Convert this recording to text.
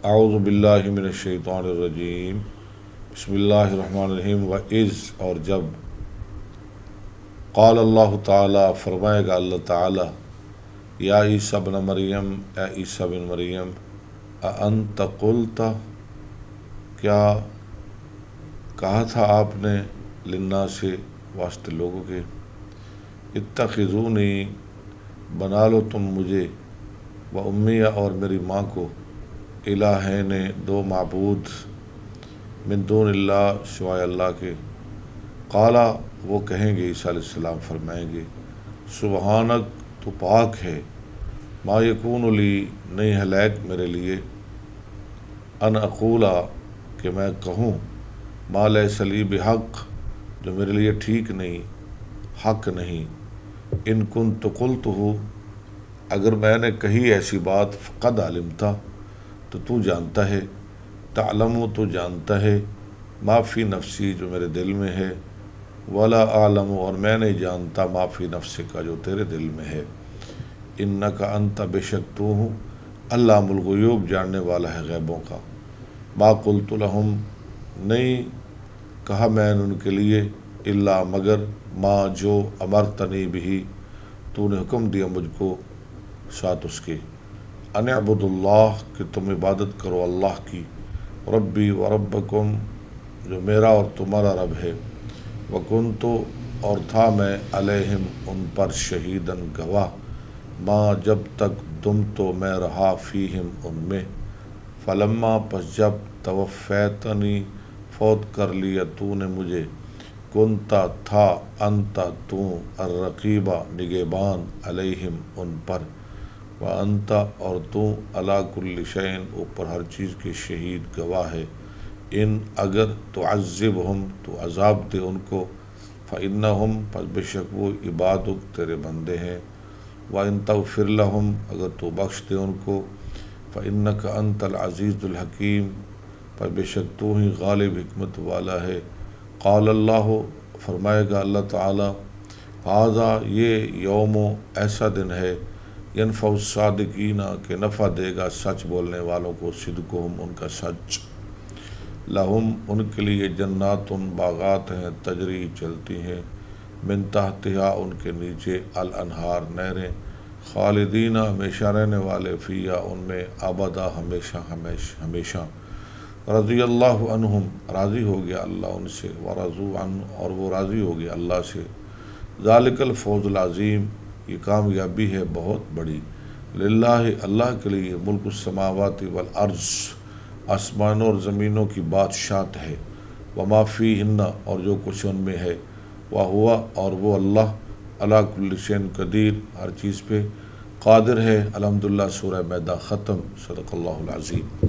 اعوذ باللہ من الشیطان الرجیم، بسم اللہ الرحمن الرحیم۔ وَإِذْ اور جب، قال اللہ تعالیٰ فرمائے گا اللہ تعالیٰ، یا عیسیٰ بن مریم، اے عیسیٰ بن مریم، اَأَنْتَ قُلْتَ، کیا کہا تھا آپ نے، للناس سے واسطے لوگوں کے، اتخذونی بنا لو تم مجھے، و امیہ اور میری ماں کو، الہین دو معبود، من دون اللہ سوائے اللہ کے۔ قالا وہ کہیں گے، عیسیٰ علیہ السلام فرمائیں گے، سبحانک تو پاک ہے، ما یکون لی نہیں ہے لائق میرے لیے، ان اقولا کہ میں کہوں، ما لیس لی بحق جو میرے لیے ٹھیک نہیں، حق نہیں، ان کنت قلتہ اگر میں نے کہی ایسی بات، فقد علمتا تو جانتا ہے، تعلم تو جانتا ہے، ما فی نفسی جو میرے دل میں ہے، ولا اعلم اور میں نہیں جانتا، ما فی نفس کا جو تیرے دل میں ہے، انک انت بے شک تو ہوں، علام الغیوب جاننے والا ہے غیبوں کا۔ ما قلت لہم نہیں کہا میں نے ان کے لیے، الا مگر ما جو امرتنی بھی تو نے حکم دیا مجھ کو ساتھ اس کے، ان اعبد اللہ کہ تم عبادت کرو اللہ کی، ربی و ربکم جو میرا اور تمہارا رب ہے، وکنت اور تھا میں علیہم ان پر شہیداً گواہ، ما جب تک دم تو میں رہا فیہم ان میں، فلما پس جب توفیتنی فوت کر لیا تو نے مجھے، کنتا تھا انتا تو الرقیبہ نگہبان علیہم ان پر، وانت اور تو علی کل شیء اوپر ہر چیز کے شہید گواہ ہے، ان اگر تعذبہم تو عذاب دے ان کو، فإنہم پس بے شک وہ عبادک تیرے بندے ہیں، وإن تغفر لہم اگر تو بخش دے ان کو، فإنک انت العزیز الحکیم پس بے شک تو ہی غالب حکمت والا ہے۔ قال اللہ فرمائے گا اللہ تعالیٰ، ھذا یہ یوم ایسا دن ہے، ینفع الصادقین کہ نفع دے گا سچ بولنے والوں کو، صدقہم ان کا سچ، لہم ان کے لیے جنات باغات ہیں، تجری چلتی ہیں، من تحتہا ان کے نیچے، الانہار نہریں، خالدین ہمیشہ رہنے والے، فیہا ان میں، ابدا ہمیشہ ہمیشہ، رضی اللہ عنہم راضی ہو گیا اللہ ان سے، ورضوا عنہ اور وہ راضی ہو گیا اللہ سے، ذالک الفوز العظیم یہ کامیابی ہے بہت بڑی، للہ اللہ کے لیے، ملک السماوات والارض آسمانوں اور زمینوں کی بادشاہت ہے، وما فیہن اور جو کچھ ان میں ہے، وہو اور وہ اللہ، علی کل شیء قدیر ہر چیز پہ قادر ہے۔ الحمدللہ سورہ مائدہ ختم۔ صدق اللہ العظیم۔